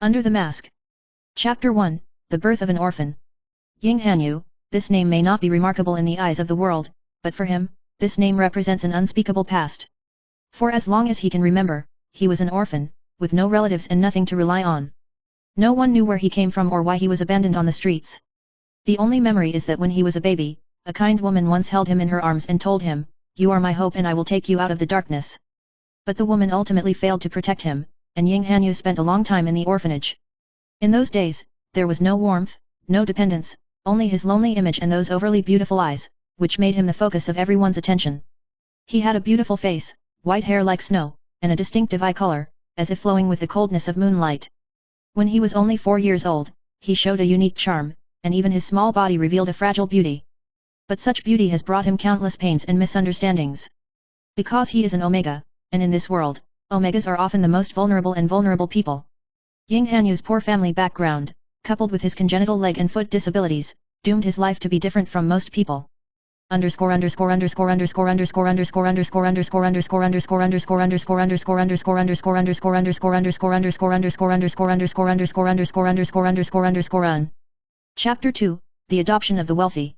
Under the Mask. Chapter 1, The Birth of an Orphan. Ying Hanyu, this name may not be remarkable in the eyes of the world, but for him, this name represents an unspeakable past. For as long as he can remember, he was an orphan, with no relatives and nothing to rely on. No one knew where he came from or why he was abandoned on the streets. The only memory is that when he was a baby, a kind woman once held him in her arms and told him, "You are my hope and I will take you out of the darkness." But the woman ultimately failed to protect him, and Ying Hanyu spent a long time in the orphanage. In those days, there was no warmth, no dependence, only his lonely image and those overly beautiful eyes, which made him the focus of everyone's attention. He had a beautiful face, white hair like snow, and a distinctive eye color, as if flowing with the coldness of moonlight. When he was only 4 years old, he showed a unique charm, and even his small body revealed a fragile beauty. But such beauty has brought him countless pains and misunderstandings. Because he is an Omega, and in this world, Omegas are often the most vulnerable people. Ying Hanyu's poor family background, coupled with his congenital leg and foot disabilities, doomed his life to be different from most people. Chapter 2, The Adoption of the Wealthy.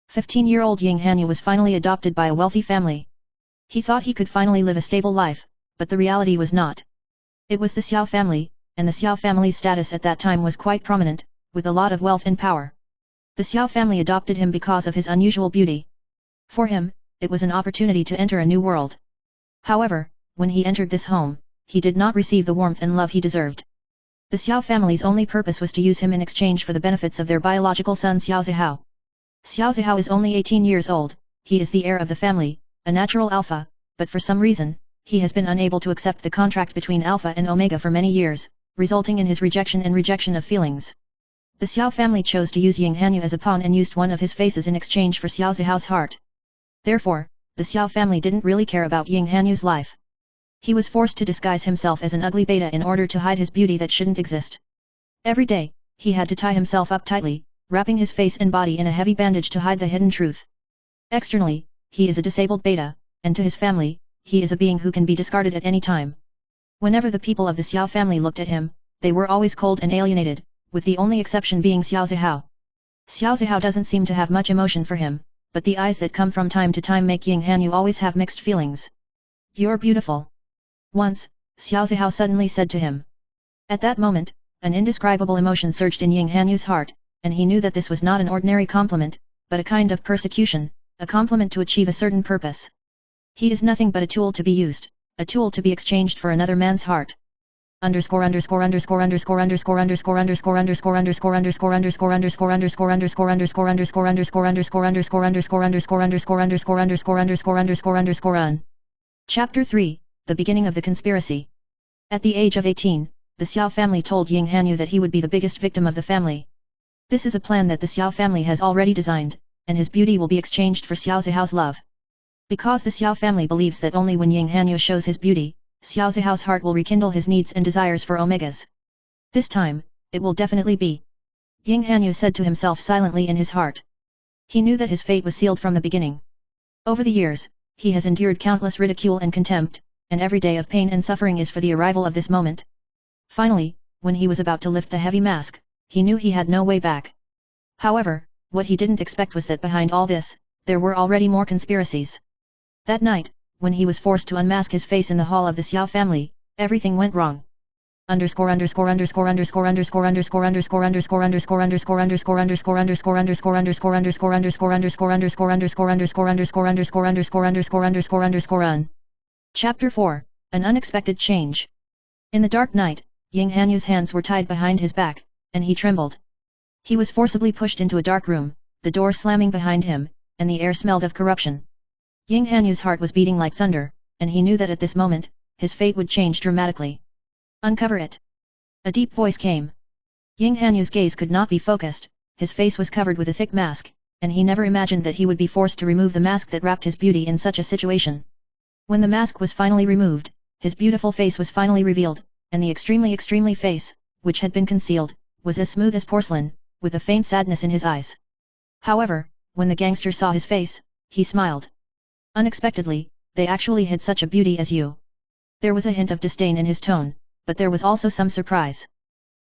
15-year-old Ying Hanyu was finally adopted by a wealthy family. He thought he could finally live a stable life, but the reality was not. It was the Xiao family, and the Xiao family's status at that time was quite prominent, with a lot of wealth and power. The Xiao family adopted him because of his unusual beauty. For him, it was an opportunity to enter a new world. However, when he entered this home, he did not receive the warmth and love he deserved. The Xiao family's only purpose was to use him in exchange for the benefits of their biological son Xiao Zihao. Xiao Zihao is only 18 years old, he is the heir of the family, a natural alpha, but for some reason, he has been unable to accept the contract between Alpha and Omega for many years, resulting in his rejection of feelings. The Xiao family chose to use Ying Hanyu as a pawn and used one of his faces in exchange for Xiao Zihao's heart. Therefore, the Xiao family didn't really care about Ying Hanyu's life. He was forced to disguise himself as an ugly beta in order to hide his beauty that shouldn't exist. Every day, he had to tie himself up tightly, wrapping his face and body in a heavy bandage to hide the hidden truth. Externally, he is a disabled beta, and to his family, he is a being who can be discarded at any time. Whenever the people of the Xiao family looked at him, they were always cold and alienated, with the only exception being Xiao Zihao. Xiao Zihao doesn't seem to have much emotion for him, but the eyes that come from time to time make Ying Hanyu always have mixed feelings. "You're beautiful." Once, Xiao Zihao suddenly said to him. At that moment, an indescribable emotion surged in Ying Hanyu's heart, and he knew that this was not an ordinary compliment, but a kind of persecution, a compliment to achieve a certain purpose. He is nothing but a tool to be used, a tool to be exchanged for another man's heart. Chapter 3, The Beginning of the Conspiracy. At the age of 18, the Xiao family told Ying Hanyu that he would be the biggest victim of the family. This is a plan that the Xiao family has already designed, and his beauty will be exchanged for Xiao Zihao's love. Because the Xiao family believes that only when Ying Hanyu shows his beauty, Xiao Zihao's heart will rekindle his needs and desires for Omegas. This time, it will definitely be. Ying Hanyu said to himself silently in his heart. He knew that his fate was sealed from the beginning. Over the years, he has endured countless ridicule and contempt, and every day of pain and suffering is for the arrival of this moment. Finally, when he was about to lift the heavy mask, he knew he had no way back. However, what he didn't expect was that behind all this, there were already more conspiracies. That night, when he was forced to unmask his face in the hall of the Xiao family, everything went wrong. Chapter 4, An Unexpected Change. In the dark night, Ying Hanyu's hands were tied behind his back, and he trembled. He was forcibly pushed into a dark room, the door slamming behind him, and the air smelled of corruption. Ying Hanyu's heart was beating like thunder, and he knew that at this moment, his fate would change dramatically. "Uncover it." A deep voice came. Ying Hanyu's gaze could not be focused, his face was covered with a thick mask, and he never imagined that he would be forced to remove the mask that wrapped his beauty in such a situation. When the mask was finally removed, his beautiful face was finally revealed, and the extremely face, which had been concealed, was as smooth as porcelain, with a faint sadness in his eyes. However, when the gangster saw his face, he smiled. "Unexpectedly, they actually had such a beauty as you." There was a hint of disdain in his tone, but there was also some surprise.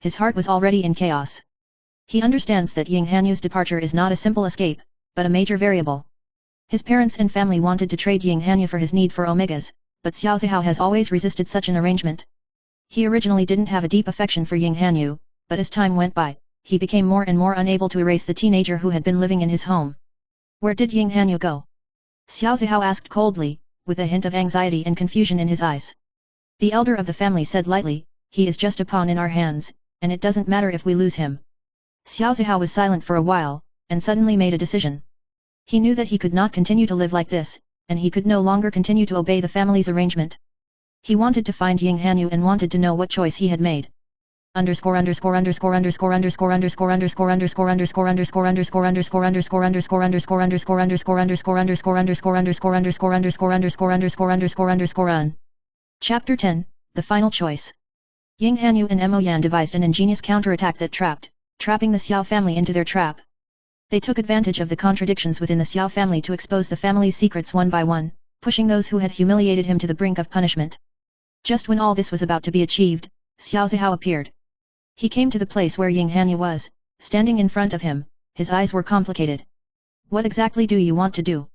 his heart was already in chaos. He understands that Ying Hanyu's departure is not a simple escape, but a major variable. His parents and family wanted to trade Ying Hanyu for his need for omegas, but Xiao Zihao has always resisted such an arrangement. He originally didn't have a deep affection for Ying Hanyu, but as time went by, he became more and more unable to erase the teenager who had been living in his home. Where did Ying Hanyu go? Xiao Zihao asked coldly, with a hint of anxiety and confusion in his eyes. The elder of the family said lightly, he is just a pawn in our hands, and it doesn't matter if we lose him. Xiao Zihao was silent for a while, and suddenly made a decision. He knew that he could not continue to live like this, and he could no longer continue to obey the family's arrangement. He wanted to find Ying Hanyu and wanted to know what choice he had made. Chapter 10, The Final Choice. Ying Hanyu and Mo Yan devised an ingenious counterattack that trapping the Xiao family into their trap. They took advantage of the contradictions within the Xiao family to expose the family's secrets one by one, pushing those who had humiliated him to the brink of punishment. Just when all this was about to be achieved, Xiao Zihao appeared. He came to the place where Ying Hanyu was, standing in front of him, his eyes were complicated. What exactly do you want to do?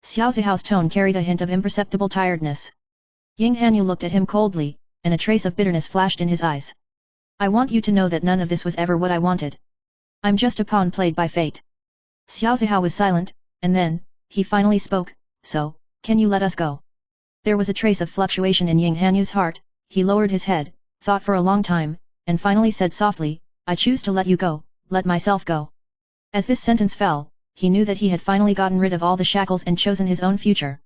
Xiao Zihao's tone carried a hint of imperceptible tiredness. Ying Hanyu looked at him coldly, and a trace of bitterness flashed in his eyes. I want you to know that none of this was ever what I wanted. I'm just a pawn played by fate. Xiao Zihao was silent, and then, he finally spoke, so, can you let us go? There was a trace of fluctuation in Ying Hanyu's heart, he lowered his head, thought for a long time, and finally said softly, I choose to let you go, let myself go. As this sentence fell, he knew that he had finally gotten rid of all the shackles and chosen his own future.